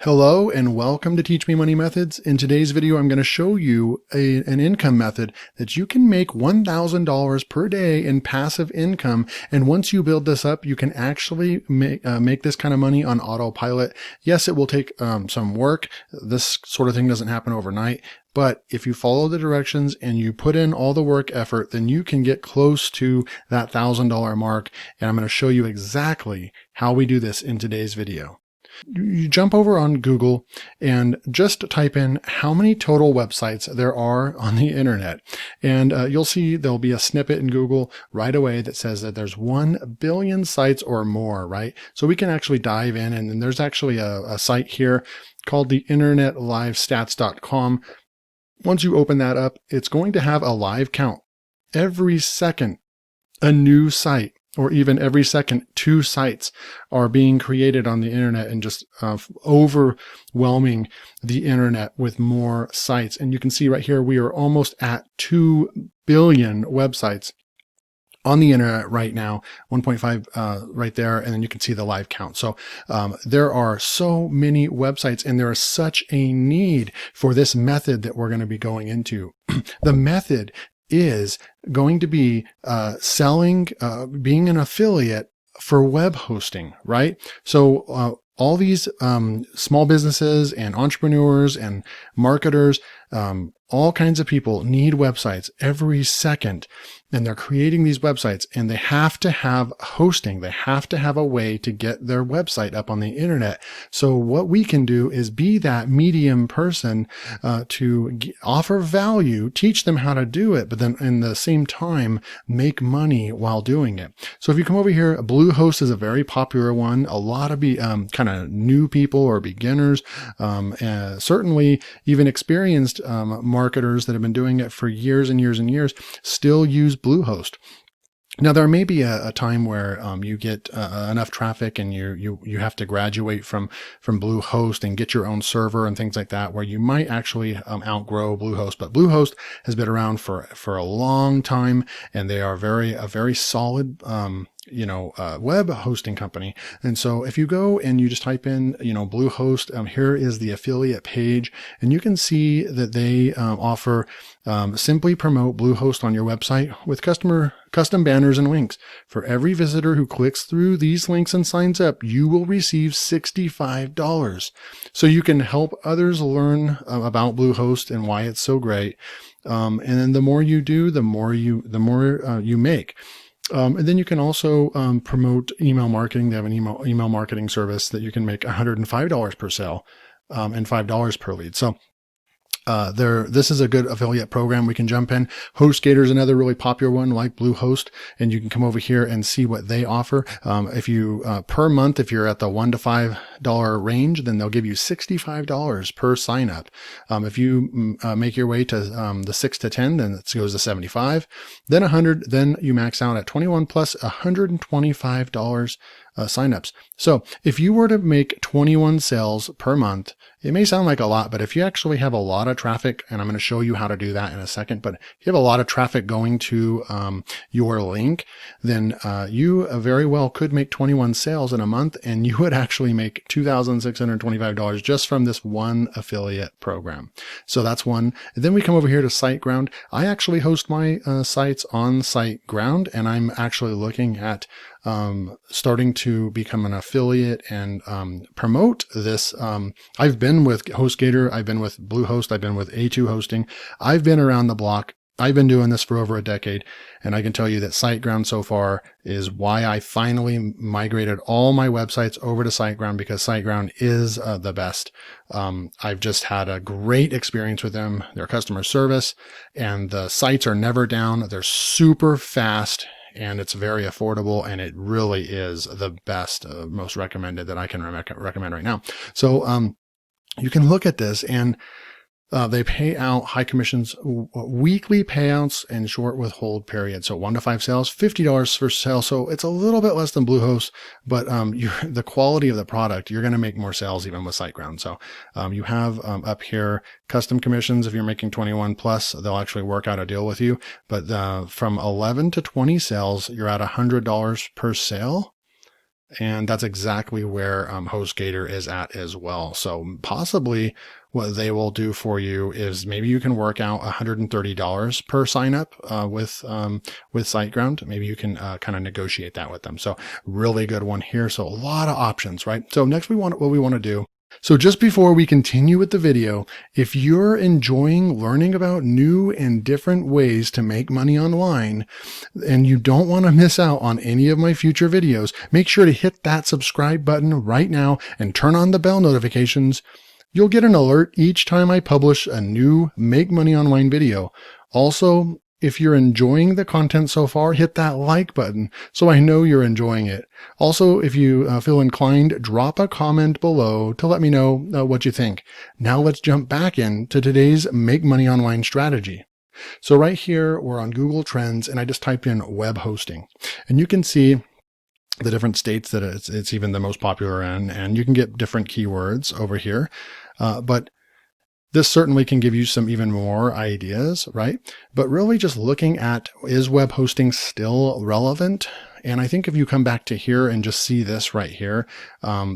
Hello and welcome to Teach Me Money Methods. In today's video, I'm going to show you an income method that you can make $1,000 per day in passive income. And once you build this up, you can actually make this kind of money on autopilot. Yes, it will take some work. This sort of thing doesn't happen overnight. But if you follow the directions and you put in all the work effort, then you can get close to that $1,000 mark. And I'm going to show you exactly how we do this in today's video. You jump over on Google and just type in how many total websites there are on the internet. And you'll see there'll be a snippet in Google right away that says that there's 1 billion sites or more, right? So we can actually dive in, and there's actually a site here called the internetlivestats.com. Once you open that up, it's going to have a live count. Every second, a new site, or even every second, 2 sites are being created on the internet and just overwhelming the internet with more sites. And you can see right here, we are almost at 2 billion websites on the internet right now, 1.5 right there. And then you can see the live count. So there are so many websites, and there is such a need for this method that we're going to be going into. The method is going to be selling, being an affiliate for web hosting, right? So all these small businesses and entrepreneurs and marketers, all kinds of people need websites every second, and they're creating these websites, and they have to have hosting. They have to have a way to get their website up on the internet. So what we can do is be that medium person to offer value, teach them how to do it, but then in the same time, make money while doing it. So if you come over here, Bluehost is a very popular one. A lot of kind of new people or beginners, certainly even experienced marketers that have been doing it for years and years and years still use Bluehost. Now, there may be a time where you get enough traffic and you have to graduate from Bluehost and get your own server and things like that, where you might actually outgrow Bluehost. But Bluehost has been around for a long time, and they are a very solid web hosting company. And so if you go and you just type in, Bluehost, here is the affiliate page, and you can see that they offer simply promote Bluehost on your website with custom banners and links. For every visitor who clicks through these links and signs up, you will receive $65. So you can help others learn about Bluehost and why it's so great. And then the more you do, the more you make. And then you can also promote email marketing. They have an email marketing service that you can make $105 per sale and $5 per lead. So this is a good affiliate program we can jump in. HostGator is another really popular one, like Bluehost, and you can come over here and see what they offer. If you per month, if you're at the $1 to $5 range, then they'll give you $65 per sign up. If you make your way to the 6 to 10, then it goes to $75, then $100, then you max out at 21 plus $125 signups. So if you were to make 21 sales per month, it may sound like a lot, but if you actually have a lot of traffic, and I'm going to show you how to do that in a second, but if you have a lot of traffic going to your link, then you very well could make 21 sales in a month, and you would actually make $2,625 just from this one affiliate program. So that's one. And then we come over here to SiteGround. I actually host my sites on SiteGround, and I'm actually looking at starting to become an affiliate and promote this. I've been with HostGator, I've been with Bluehost, I've been with A2 Hosting. I've been around the block. I've been doing this for over a decade, and I can tell you that SiteGround so far is why I finally migrated all my websites over to SiteGround, because SiteGround is the best. I've just had a great experience with them, their customer service, and the sites are never down. They're super fast, and it's very affordable, and it really is the best, most recommended that I can recommend right now. So you can look at this, and they pay out high commissions, weekly payouts, and short withhold period. So 1 to 5 sales, $50 for sale. So it's a little bit less than Bluehost, but the quality of the product, you're going to make more sales even with SiteGround. So you have up here custom commissions. If you're making 21 plus, they'll actually work out a deal with you. But from 11 to 20 sales, you're at $100 per sale. And that's exactly where HostGator is at as well. So possibly what they will do for you is maybe you can work out $130 per sign up with SiteGround. Maybe you can kind of negotiate that with them. So really good one here. So a lot of options, right? So next what we want to do. So just before we continue with the video, if you're enjoying learning about new and different ways to make money online and you don't want to miss out on any of my future videos, make sure to hit that subscribe button right now and turn on the bell notifications. You'll get an alert each time I publish a new Make Money Online video. Also, if you're enjoying the content so far, hit that like button so I know you're enjoying it. Also, if you feel inclined, drop a comment below to let me know what you think. Now let's jump back into today's Make Money Online strategy. So right here, we're on Google Trends, and I just typed in web hosting. And you can see the different states that it's even the most popular in, and you can get different keywords over here. But this certainly can give you some even more ideas, right? But really just looking at, is web hosting still relevant? And I think if you come back to here and just see this right here,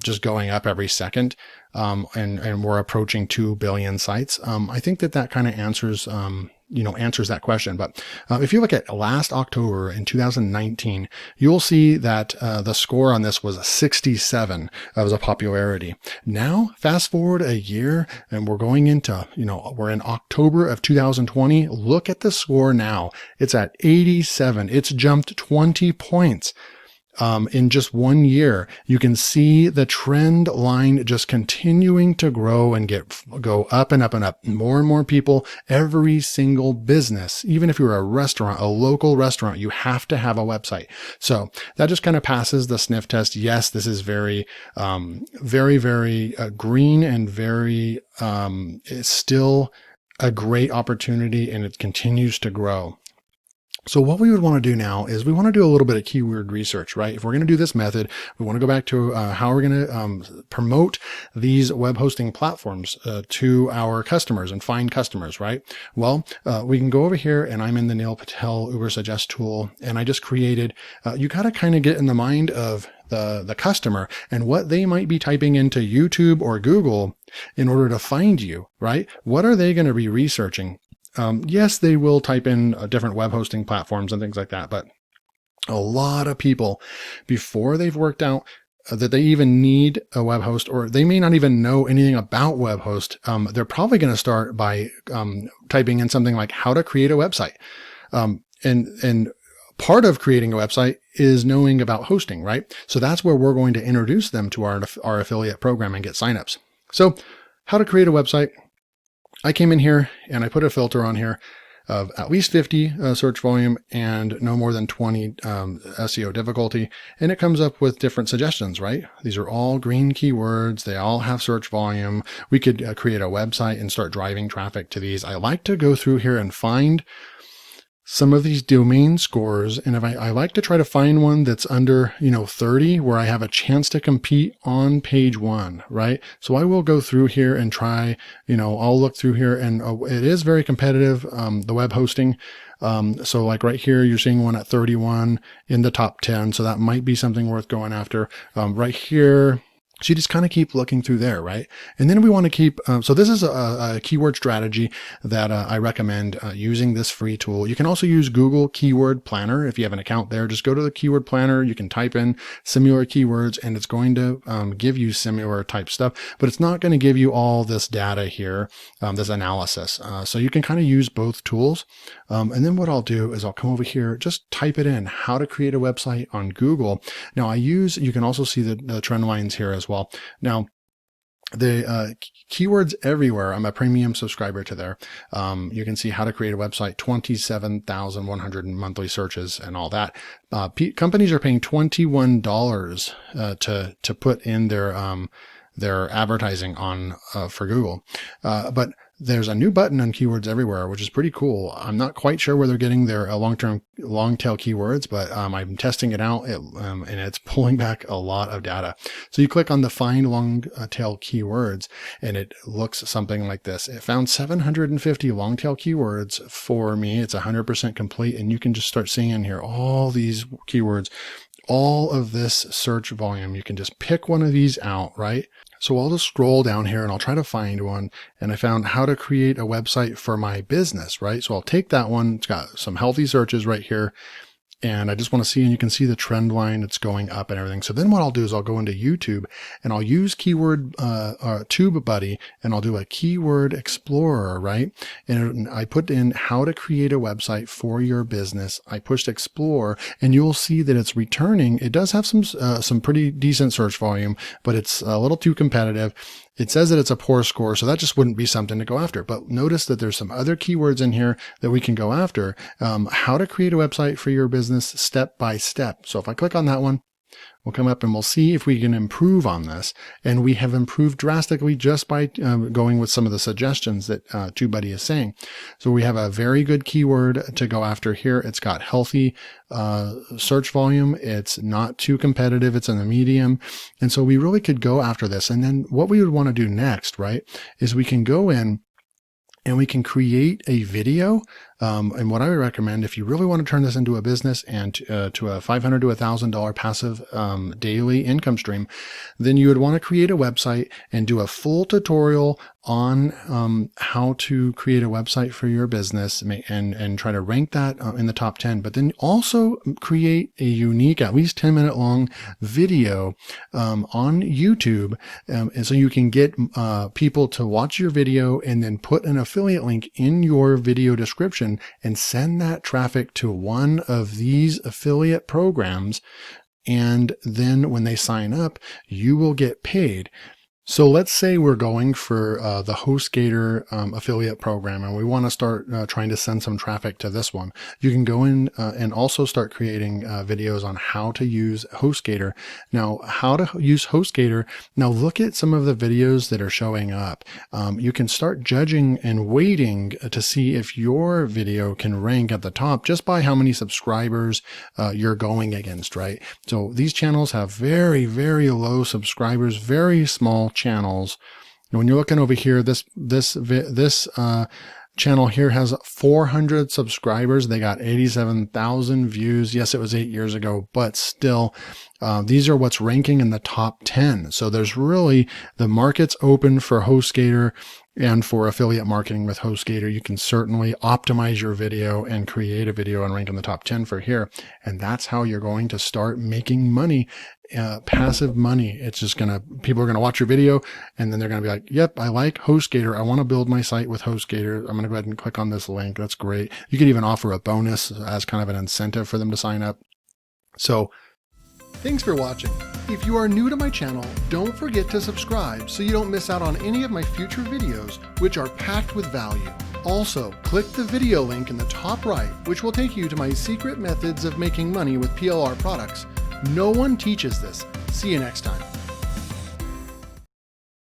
just going up every second, and we're approaching 2 billion sites, I think that kind of answers that question. But if you look at last October in 2019, you'll see that the score on this was 67 as a popularity. Now, fast forward a year, and we're going into, we're in October of 2020. Look at the score now. It's at 87. It's jumped 20 points. In just 1 year. You can see the trend line just continuing to grow and go up and up and up. More and more people, every single business, even if you're a restaurant, a local restaurant, you have to have a website. So that just kind of passes the sniff test. Yes, this is very, very green and very, it's still a great opportunity, and it continues to grow. So what we would want to do now is we want to do a little bit of keyword research, right? If we're going to do this method, we want to go back to how we're going to promote these web hosting platforms to our customers and find customers, right? Well, we can go over here, and I'm in the Neil Patel Uber Suggest tool, and I just created, you got to kind of get in the mind of the customer and what they might be typing into YouTube or Google in order to find you, right? What are they going to be researching? Yes, they will type in different web hosting platforms and things like that, but a lot of people, before they've worked out that they even need a web host, or they may not even know anything about web host, they're probably going to start by typing in something like how to create a website. And part of creating a website is knowing about hosting, right? So that's where we're going to introduce them to our affiliate program and get signups. So how to create a website. I came in here and I put a filter on here of at least 50 search volume and no more than 20 SEO difficulty. And it comes up with different suggestions, right? These are all green keywords. They all have search volume. We could create a website and start driving traffic to these. I like to go through here and find some of these domain scores. And if I like to try to find one that's under, 30, where I have a chance to compete on page 1, right? So I will go through here and try, I'll look through here, and it is very competitive, the web hosting. So like right here, you're seeing one at 31 in the top 10. So that might be something worth going after. Right here, so you just kind of keep looking through there, right? And then we want to keep, so this is a keyword strategy that I recommend using this free tool. You can also use Google Keyword Planner. If you have an account there, just go to the Keyword Planner. You can type in similar keywords, and it's going to give you similar type stuff, but it's not going to give you all this data here, this analysis. So you can kind of use both tools. And then what I'll do is I'll come over here, just type it in, how to create a website on Google. Now you can also see the trend lines here as well. Now, the keywords everywhere, I'm a premium subscriber to there. You can see how to create a website, 27,100 monthly searches and all that. Companies are paying $21 to put in their advertising on for Google. But there's a new button on keywords everywhere, which is pretty cool. I'm not quite sure where they're getting their long tail keywords, but I'm testing it out, and it's pulling back a lot of data. So you click on the find long tail keywords, and it looks something like this. It found 750 long tail keywords for me. It's 100% complete, and you can just start seeing in here all these keywords all of this search volume. You can just pick one of these out, right? So I'll just scroll down here and I'll try to find one. And I found how to create a website for my business, right? So I'll take that one. It's got some healthy searches right here. And I just want to see, and you can see the trend line, it's going up and everything. So then what I'll do is I'll go into YouTube and I'll use keyword TubeBuddy, and I'll do a keyword explorer, right? And I put in how to create a website for your business. I pushed explore, and you'll see that it's returning. It does have some pretty decent search volume, but it's a little too competitive. It says that it's a poor score, so that just wouldn't be something to go after. But notice that there's some other keywords in here that we can go after. How to create a website for your business step by step. So if I click on that one, we'll come up and we'll see if we can improve on this. And we have improved drastically just by going with some of the suggestions that TubeBuddy is saying. So we have a very good keyword to go after here. It's got healthy search volume. It's not too competitive. It's in the medium. And so we really could go after this. And then what we would want to do next, right, is we can go in and we can create a video. And what I would recommend, if you really want to turn this into a business and to a $500 to $1,000 passive daily income stream, then you would want to create a website and do a full tutorial on how to create a website for your business and try to rank that in the top 10. But then also create a unique, at least 10-minute long video on YouTube. And so you can get people to watch your video and then put an affiliate link in your video description and send that traffic to one of these affiliate programs. And then when they sign up, you will get paid. So let's say we're going for the HostGator affiliate program, and we want to start trying to send some traffic to this one. You can go in and also start creating videos on how to use HostGator. Now, how to use HostGator. Now, look at some of the videos that are showing up. You can start judging and waiting to see if your video can rank at the top just by how many subscribers you're going against, right? So these channels have very, very low subscribers, very small channels. And when you're looking over here, this channel here has 400 subscribers. They got 87,000 views. Yes, it was 8 years ago, but still, these are what's ranking in the top 10. So there's really, the market's open for HostGator and for affiliate marketing with HostGator. You can certainly optimize your video and create a video and rank in the top 10 for here. And that's how you're going to start making money. Passive money. It's just people are going to watch your video and then they're going to be like, yep, I like HostGator. I want to build my site with HostGator. I'm going to go ahead and click on this link. That's great. You could even offer a bonus as kind of an incentive for them to sign up. So thanks for watching. If you are new to my channel, don't forget to subscribe so you don't miss out on any of my future videos, which are packed with value. Also, click the video link in the top right, which will take you to my secret methods of making money with PLR products. No one teaches this. See you next time.